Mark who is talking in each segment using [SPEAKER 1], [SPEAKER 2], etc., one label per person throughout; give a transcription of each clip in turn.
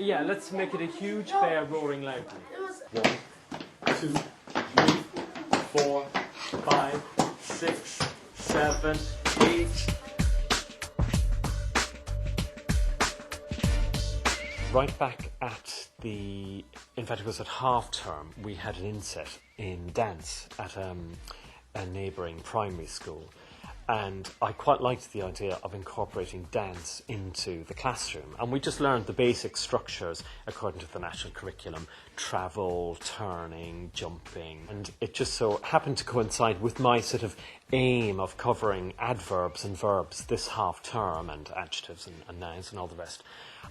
[SPEAKER 1] Yeah, let's make it a huge bear roaring loudly. 1, 2, 3, 4, 5, 6, 7, 8. Right back at in fact it was at half term, we had an inset in dance at a neighbouring primary school. And I quite liked the idea of incorporating dance into the classroom. And we just learned the basic structures according to the national curriculum: travel, turning, jumping. And it just so happened to coincide with my sort of aim of covering adverbs and verbs this half term, and adjectives and nouns and all the rest.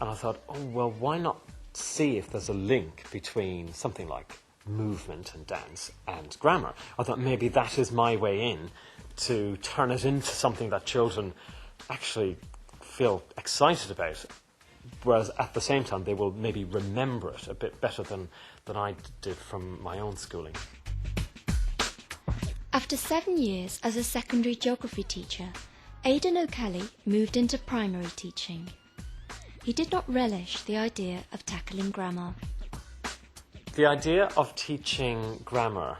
[SPEAKER 1] And I thought, oh, well, why not see if there's a link between something like movement and dance and grammar? I thought maybe that is my way in to turn it into something that children actually feel excited about, whereas at the same time they will maybe remember it a bit better than I did from my own schooling.
[SPEAKER 2] After 7 years as a secondary geography teacher, Aidan O'Kelly moved into primary teaching. He did not relish the idea of tackling grammar.
[SPEAKER 1] The idea of teaching grammar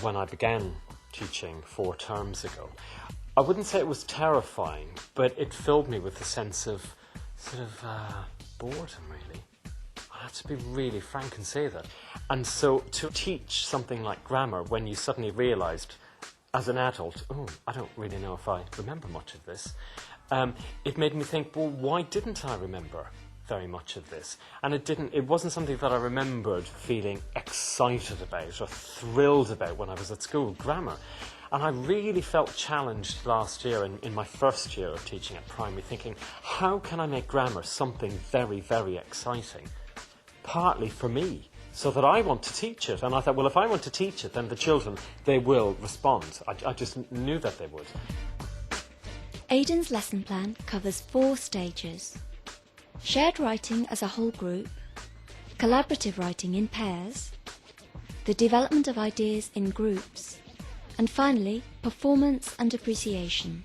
[SPEAKER 1] when I began teaching 4 terms ago, I wouldn't say it was terrifying, but it filled me with a sense of sort of boredom, really. I have to be really frank and say that. And so to teach something like grammar when you suddenly realised as an adult, oh, I don't really know if I remember much of this, it made me think, well, why didn't I remember very much of this? And it wasn't something that I remembered feeling excited about or thrilled about when I was at school, grammar. And I really felt challenged last year in my first year of teaching at primary, thinking, how can I make grammar something very, very exciting? Partly for me, so that I want to teach it. And I thought, well, if I want to teach it, then the children, they will respond. I just knew that they would.
[SPEAKER 2] Aidan's lesson plan covers 4 stages: shared writing as a whole group, collaborative writing in pairs, the development of ideas in groups, and finally, performance and appreciation.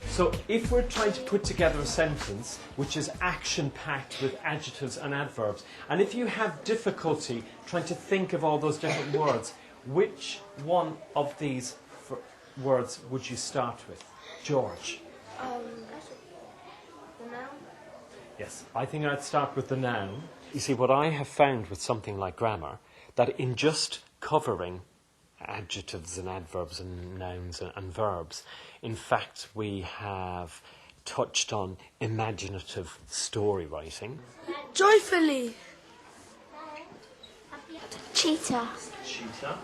[SPEAKER 1] So if we're trying to put together a sentence which is action-packed with adjectives and adverbs, and if you have difficulty trying to think of all those different words, which one of these words would you start with? George?
[SPEAKER 3] The noun?
[SPEAKER 1] Yes, I think I'd start with the noun. You see, what I have found with something like grammar, that in just covering adjectives and adverbs and nouns and verbs, in fact we have touched on imaginative story writing.
[SPEAKER 3] Joyfully.
[SPEAKER 4] Cheetah.
[SPEAKER 1] Cheetah.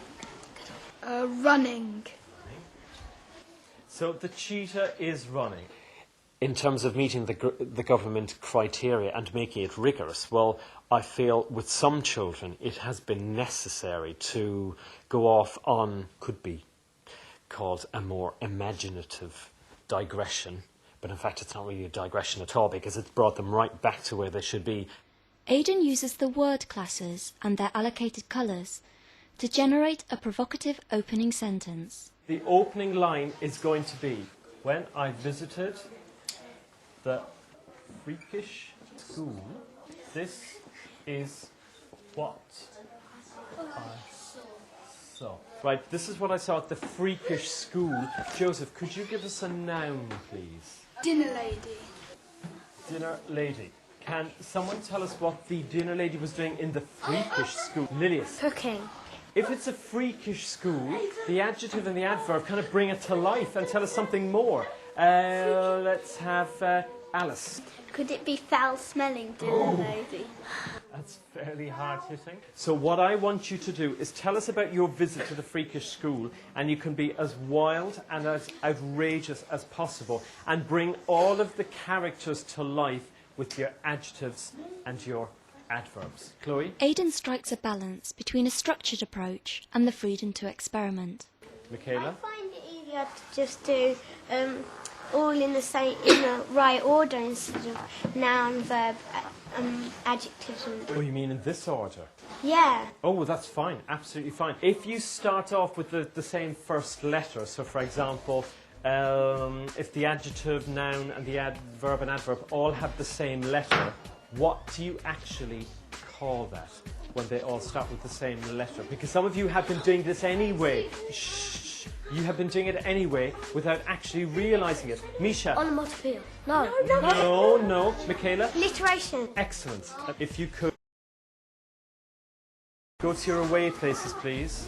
[SPEAKER 3] Running.
[SPEAKER 1] So the cheetah is running. In terms of meeting the government criteria and making it rigorous, well, I feel with some children it has been necessary to go off on, could be called a more imaginative digression, but in fact it's not really a digression at all because it's brought them right back to where they should be.
[SPEAKER 2] Aidan uses the word classes and their allocated colours to generate a provocative opening sentence.
[SPEAKER 1] The opening line is going to be, when I visited the freakish school, this is what I saw. Right, this is what I saw at the freakish school. Joseph, could you give us a noun, please?
[SPEAKER 3] Dinner lady.
[SPEAKER 1] Dinner lady. Can someone tell us what the dinner lady was doing in the freakish school? Lilius.
[SPEAKER 4] Cooking.
[SPEAKER 1] If it's a freakish school, the adjective and the adverb kind of bring it to life and tell us something more. Let's have Alice.
[SPEAKER 4] Could it be foul-smelling dinner lady?
[SPEAKER 1] That's fairly hard-hitting. So what I want you to do is tell us about your visit to the freakish school, and you can be as wild and as outrageous as possible and bring all of the characters to life with your adjectives and your adverbs. Chloe?
[SPEAKER 2] Aidan strikes a balance between a structured approach and the freedom to experiment.
[SPEAKER 1] Michaela?
[SPEAKER 4] I find it easier to just do all in the right order instead of noun, verb, adjectives.
[SPEAKER 1] Oh, you mean in this order?
[SPEAKER 4] Yeah.
[SPEAKER 1] Oh, that's fine. Absolutely fine. If you start off with the same first letter, so for example, if the adjective, noun and the verb and adverb all have the same letter, what do you actually call that when they all start with the same letter? Because some of you have been doing this anyway. Shh. You have been doing it anyway without actually realising it. Misha.
[SPEAKER 4] Onomatopoeia. No.
[SPEAKER 1] No. Michaela.
[SPEAKER 4] Alliteration.
[SPEAKER 1] Excellent. If you could go to your away places, please.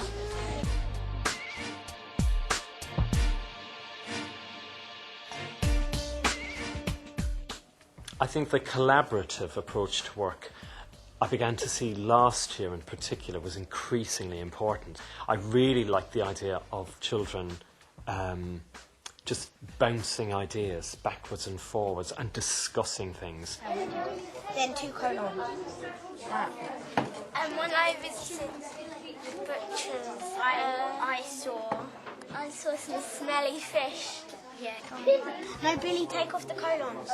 [SPEAKER 1] I think the collaborative approach to work I began to see last year in particular was increasingly important. I really liked the idea of children just bouncing ideas backwards and forwards and discussing things.
[SPEAKER 4] Then 2 colons.
[SPEAKER 3] And when I visited butchers, I saw some smelly fish.
[SPEAKER 4] Yeah, no, Billy, take off the colons.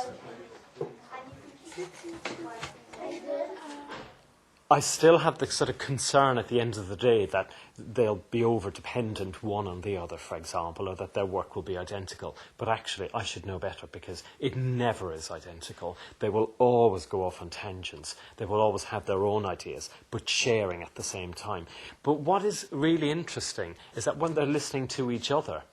[SPEAKER 1] I still have the sort of concern at the end of the day that they'll be over-dependent one on the other, for example, or that their work will be identical. But actually, I should know better because it never is identical. They will always go off on tangents. They will always have their own ideas, but sharing at the same time. But what is really interesting is that when they're listening to each other,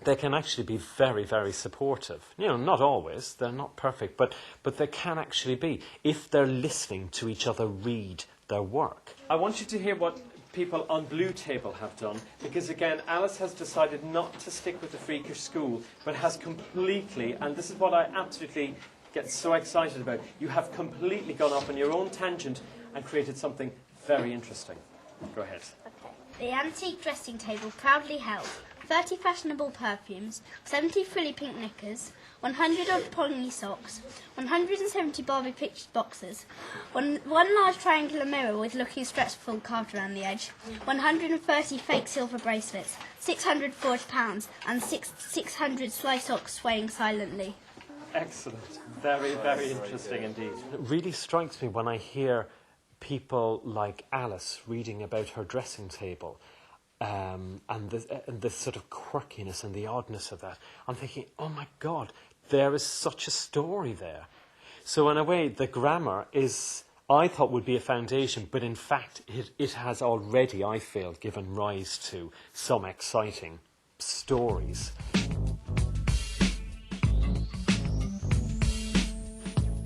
[SPEAKER 1] they can actually be very, very supportive. You know, not always, they're not perfect, but they can actually be if they're listening to each other read their work. I want you to hear what people on Blue Table have done, because again, Alice has decided not to stick with the freakish school, but has completely, and this is what I absolutely get so excited about, you have completely gone off on your own tangent and created something very interesting. Go ahead.
[SPEAKER 5] The antique dressing table proudly held 30 fashionable perfumes, 70 frilly pink knickers, 100 odd pony socks, 170 Barbie picture boxes, one large triangular mirror with looking stressful carved around the edge, 130 fake silver bracelets, 600 forged pounds, and 600 sly socks swaying silently.
[SPEAKER 1] Excellent. Very, very interesting indeed. It really strikes me when I hear people like Alice reading about her dressing table. And the sort of quirkiness and the oddness of that. I'm thinking, oh my God, there is such a story there. So in a way, the grammar is, I thought, would be a foundation, but in fact, it has already, I feel, given rise to some exciting stories.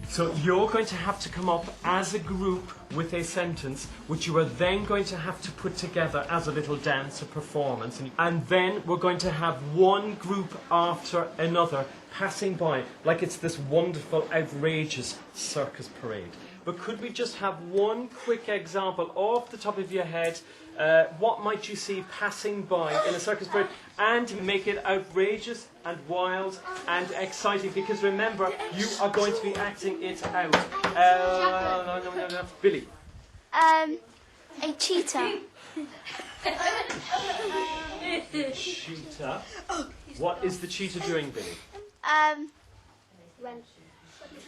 [SPEAKER 1] So you're going to have to come up as a group with a sentence which you are then going to have to put together as a little dance, a performance. And then we're going to have one group after another passing by like it's this wonderful, outrageous circus parade. But could we just have one quick example off the top of your head? What might you see passing by in a circus parade? And make it outrageous and wild and exciting, because remember, you are going to be acting it out. No. Billy.
[SPEAKER 3] A cheetah.
[SPEAKER 1] Cheetah. What is the cheetah doing, Billy?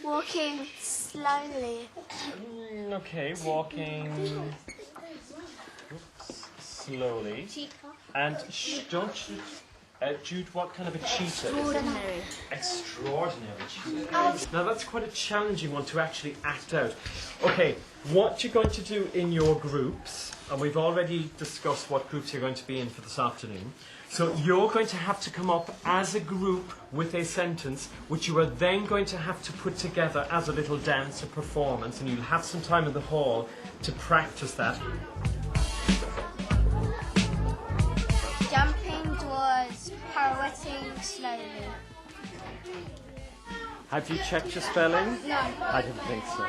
[SPEAKER 3] Walking slowly.
[SPEAKER 1] Okay, walking slowly. And don't you, Jude, what kind of a cheetah is it? Extraordinary cheetah. Now that's quite a challenging one to actually act out. Okay, what you're going to do in your groups, and we've already discussed what groups you're going to be in for this afternoon. So you're going to have to come up as a group with a sentence which you are then going to have to put together as a little dance, a performance, and you'll have some time in the hall to practice that.
[SPEAKER 3] Jumping was pirouetting slowly.
[SPEAKER 1] Have you checked your spelling?
[SPEAKER 3] No.
[SPEAKER 1] I didn't think so.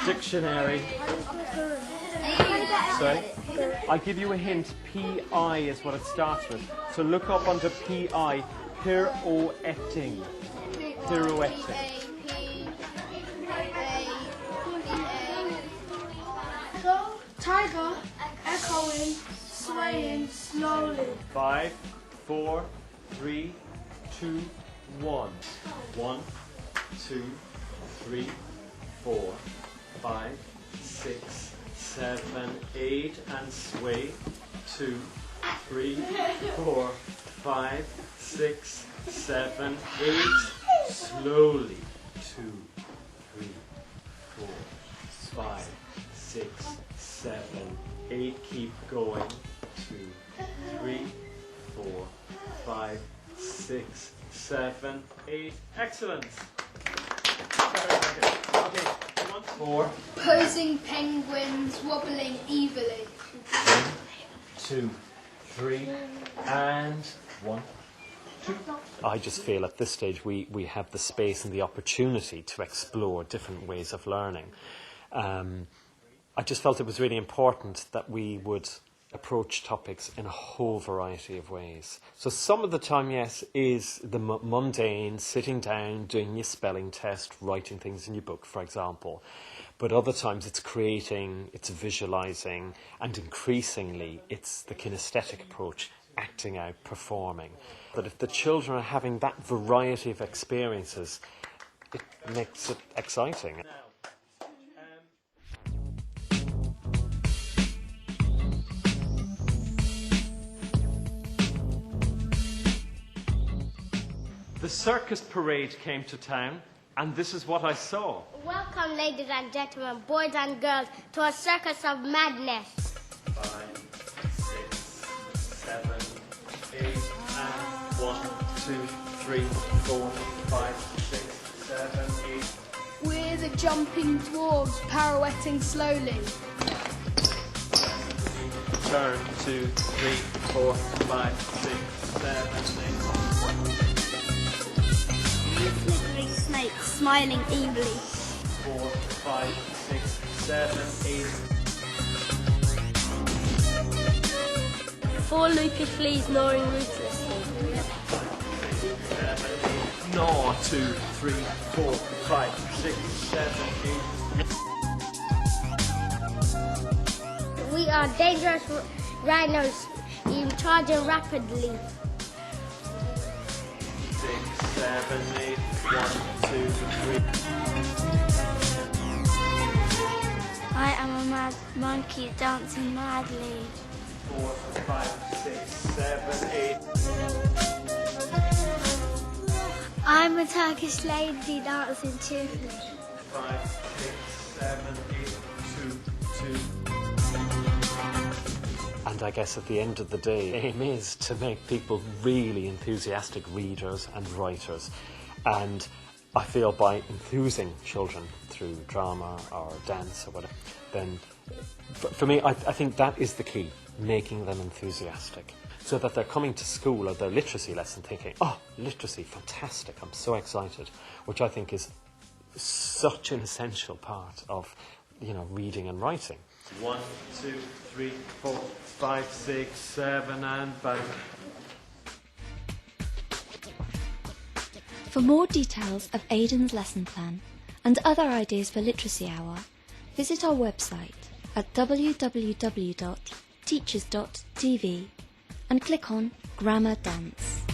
[SPEAKER 1] Dictionary. Sorry? I'll give you a hint. P-I is what it starts with. So look up under P-I. Pirouetting. Pirouetting.
[SPEAKER 3] Tiger, echoing, swaying slowly.
[SPEAKER 1] 5, 4, 3, 2, 1. 1, 2, 3, 4, 5, 6, 7, 8, and sway. 2, 3, 4, 5, 6, 7, 8. Slowly. 2, 3, 4, 5, 6, 7, 8. Keep going. 2, 3, 4, 5, 6, 7, 8. Excellent. Okay, 1, 4.
[SPEAKER 3] Posing penguins wobbling evilly.
[SPEAKER 1] 1, 2, 3, and 1, 2. I just feel at this stage we have the space and the opportunity to explore different ways of learning. I just felt it was really important that we would approach topics in a whole variety of ways. So some of the time, yes, is the mundane, sitting down, doing your spelling test, writing things in your book, for example. But other times it's creating, it's visualising, and increasingly it's the kinesthetic approach, acting out, performing. But if the children are having that variety of experiences, it makes it exciting. The circus parade came to town, and this is what I saw.
[SPEAKER 4] Welcome, ladies and gentlemen, boys and girls, to a circus of madness.
[SPEAKER 1] 5, 6, 7, 8, and 1, 2, 3, 4, 5, 6, 7, 8.
[SPEAKER 3] We're the jumping dwarves pirouetting slowly.
[SPEAKER 1] Turn, 2, 3, 4, 5, 6, 7, 8.
[SPEAKER 5] Slippery snake smiling evilly.
[SPEAKER 1] 4, 5, 6, 7, 8.
[SPEAKER 4] 4 loopy fleas gnawing ruthlessly.
[SPEAKER 1] 7, 8. Gnaw, 2, 3, 4, 5, 6, 7, 8.
[SPEAKER 4] We are dangerous rhinos charging rapidly.
[SPEAKER 1] 6, 7, 8. 1, 2, 3.
[SPEAKER 4] I am a mad monkey dancing madly.
[SPEAKER 1] 4, 5, 6, 7, 8.
[SPEAKER 4] I'm a Turkish lady dancing cheerfully.
[SPEAKER 1] 5, 6, 7, 8, 2, 2. And I guess at the end of the day, the aim is to make people really enthusiastic readers and writers. And I feel by enthusing children through drama or dance or whatever, then for me, I think that is the key, making them enthusiastic. So that they're coming to school or their literacy lesson thinking, oh, literacy, fantastic, I'm so excited, which I think is such an essential part of, reading and writing. 1, 2, 3, 4, 5, 6, 7, and back.
[SPEAKER 2] For more details of Aidan's lesson plan and other ideas for Literacy Hour, visit our website at www.teachers.tv and click on Grammar Dance.